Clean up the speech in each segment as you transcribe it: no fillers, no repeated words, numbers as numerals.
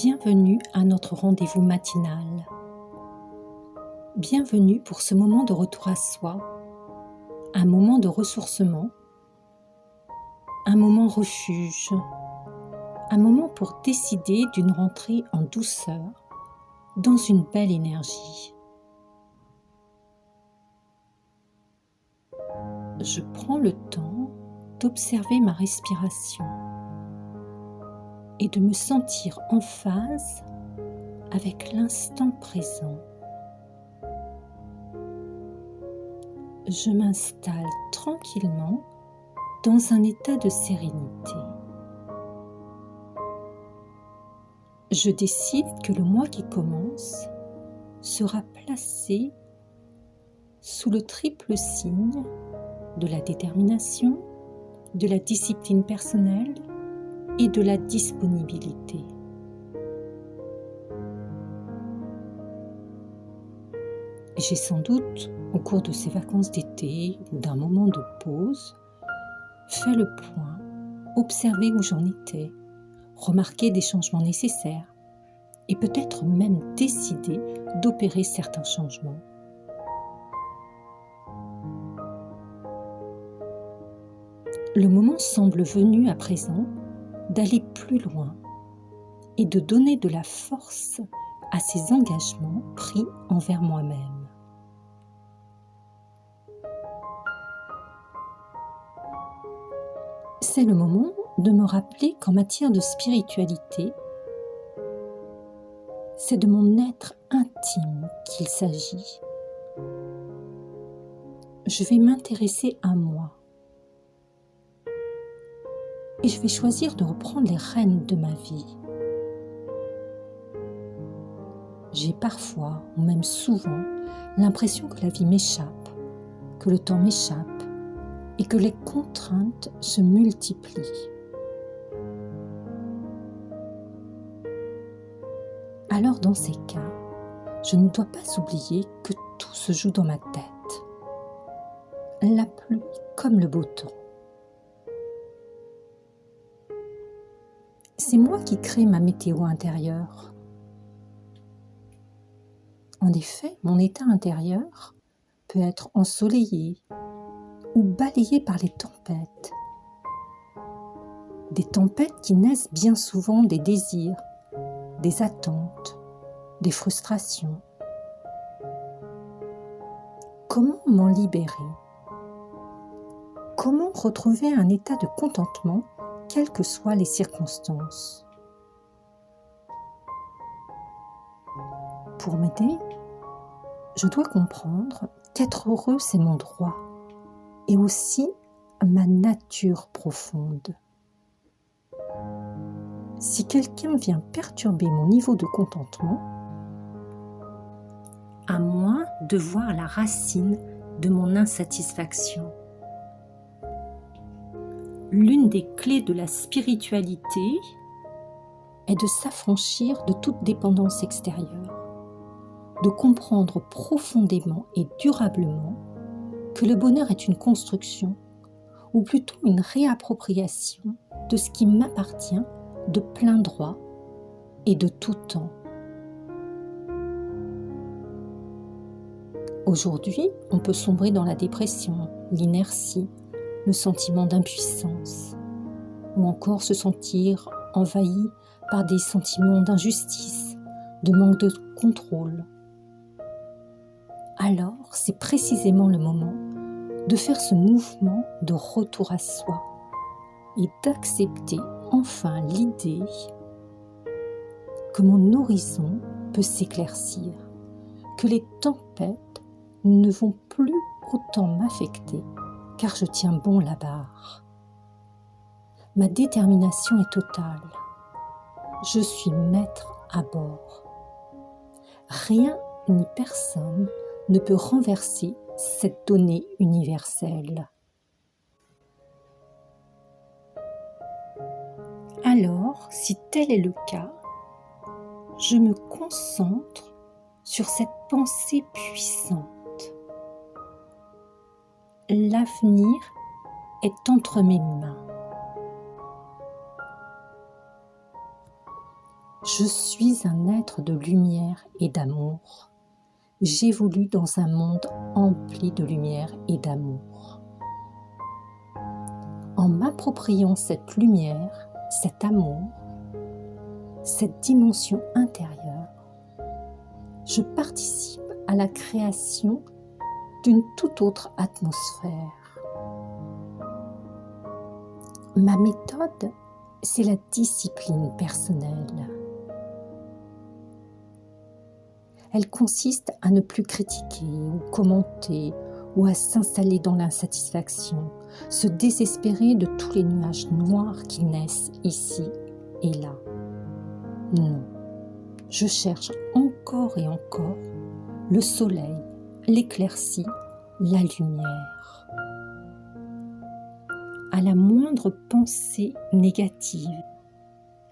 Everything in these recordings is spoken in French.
Bienvenue à notre rendez-vous matinal. Bienvenue pour ce moment de retour à soi, un moment de ressourcement, un moment refuge, un moment pour décider d'une rentrée en douceur, dans une belle énergie. Je prends le temps d'observer ma respiration et de me sentir en phase avec l'instant présent. Je m'installe tranquillement dans un état de sérénité. Je décide que le mois qui commence sera placé sous le triple signe de la détermination, de la discipline personnelle et de la disponibilité. J'ai sans doute, au cours de ces vacances d'été ou d'un moment de pause, fait le point, observé où j'en étais, remarqué des changements nécessaires et peut-être même décidé d'opérer certains changements. Le moment semble venu à présent d'aller plus loin et de donner de la force à ces engagements pris envers moi-même. C'est le moment de me rappeler qu'en matière de spiritualité, c'est de mon être intime qu'il s'agit. Je vais m'intéresser à moi et je vais choisir de reprendre les rênes de ma vie. J'ai parfois, ou même souvent, l'impression que la vie m'échappe, que le temps m'échappe et que les contraintes se multiplient. Alors dans ces cas, je ne dois pas oublier que tout se joue dans ma tête. La pluie comme le beau temps. C'est moi qui crée ma météo intérieure. En effet, mon état intérieur peut être ensoleillé ou balayé par les tempêtes. Des tempêtes qui naissent bien souvent des désirs, des attentes, des frustrations. Comment m'en libérer ? Comment retrouver un état de contentement, quelles que soient les circonstances ? Pour m'aider, je dois comprendre qu'être heureux, c'est mon droit et aussi ma nature profonde. Si quelqu'un vient perturber mon niveau de contentement, à moi de voir la racine de mon insatisfaction. L'une des clés de la spiritualité est de s'affranchir de toute dépendance extérieure, de comprendre profondément et durablement que le bonheur est une construction, ou plutôt une réappropriation de ce qui m'appartient de plein droit et de tout temps. Aujourd'hui, on peut sombrer dans la dépression, l'inertie, le sentiment d'impuissance, ou encore se sentir envahi par des sentiments d'injustice, de manque de contrôle. Alors, c'est précisément le moment de faire ce mouvement de retour à soi et d'accepter enfin l'idée que mon horizon peut s'éclaircir, que les tempêtes ne vont plus autant m'affecter car je tiens bon la barre. Ma détermination est totale. Je suis maître à bord. Rien ni personne ne peut renverser cette donnée universelle. Alors, si tel est le cas, je me concentre sur cette pensée puissante. L'avenir est entre mes mains. Je suis un être de lumière et d'amour. J'évolue dans un monde empli de lumière et d'amour. En m'appropriant cette lumière, cet amour, cette dimension intérieure, je participe à la création d'une toute autre atmosphère. Ma méthode, c'est la discipline personnelle. Elle consiste à ne plus critiquer ou commenter ou à s'installer dans l'insatisfaction, se désespérer de tous les nuages noirs qui naissent ici et là. Non, je cherche encore et encore le soleil, l'éclaircie, la lumière. À la moindre pensée négative,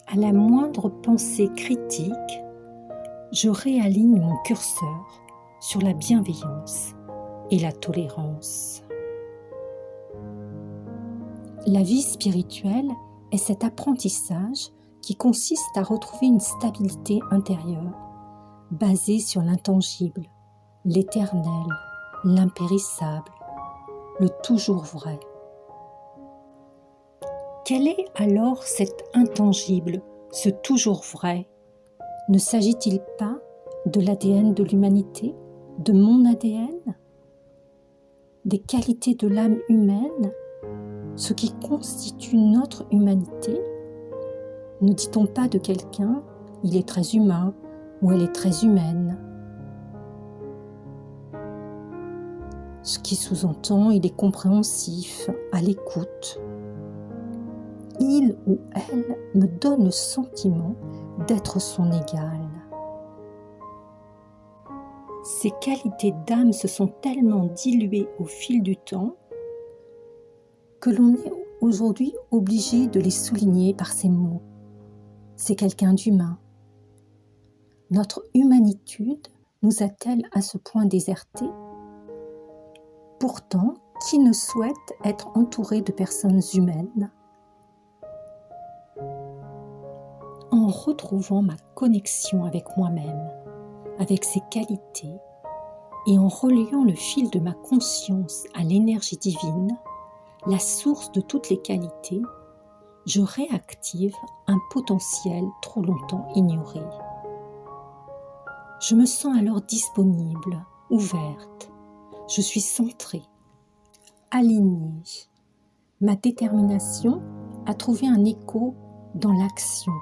à la moindre pensée critique, je réaligne mon curseur sur la bienveillance et la tolérance. La vie spirituelle est cet apprentissage qui consiste à retrouver une stabilité intérieure basée sur l'intangible, l'éternel, l'impérissable, le toujours vrai. Quel est alors cet intangible, ce toujours vrai ? Ne s'agit-il pas de l'ADN de l'humanité, de mon ADN, des qualités de l'âme humaine, ce qui constitue notre humanité? Ne dit-on pas de quelqu'un « il est très humain » ou « elle est très humaine » ? Ce qui sous-entend « il est compréhensif, à l'écoute ». Il ou elle me donne le sentiment d'être son égal. Ces qualités d'âme se sont tellement diluées au fil du temps que l'on est aujourd'hui obligé de les souligner par ces mots. C'est quelqu'un d'humain. Notre humanitude nous a-t-elle à ce point désertés ? Pourtant, qui ne souhaite être entouré de personnes humaines ? En retrouvant ma connexion avec moi-même, avec ses qualités, et en reliant le fil de ma conscience à l'énergie divine, la source de toutes les qualités, je réactive un potentiel trop longtemps ignoré. Je me sens alors disponible, ouverte, je suis centrée, alignée. Ma détermination a trouvé un écho dans l'action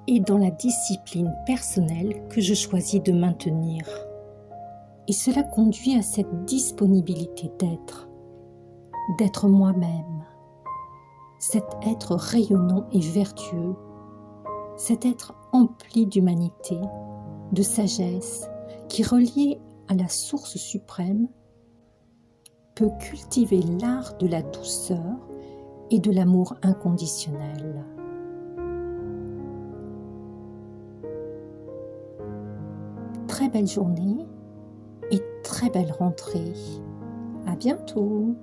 et dans la discipline personnelle que je choisis de maintenir. Et cela conduit à cette disponibilité d'être moi-même, cet être rayonnant et vertueux, cet être empli d'humanité, de sagesse, qui relié à la source suprême, peut cultiver l'art de la douceur et de l'amour inconditionnel. Très belle journée et très belle rentrée. À bientôt!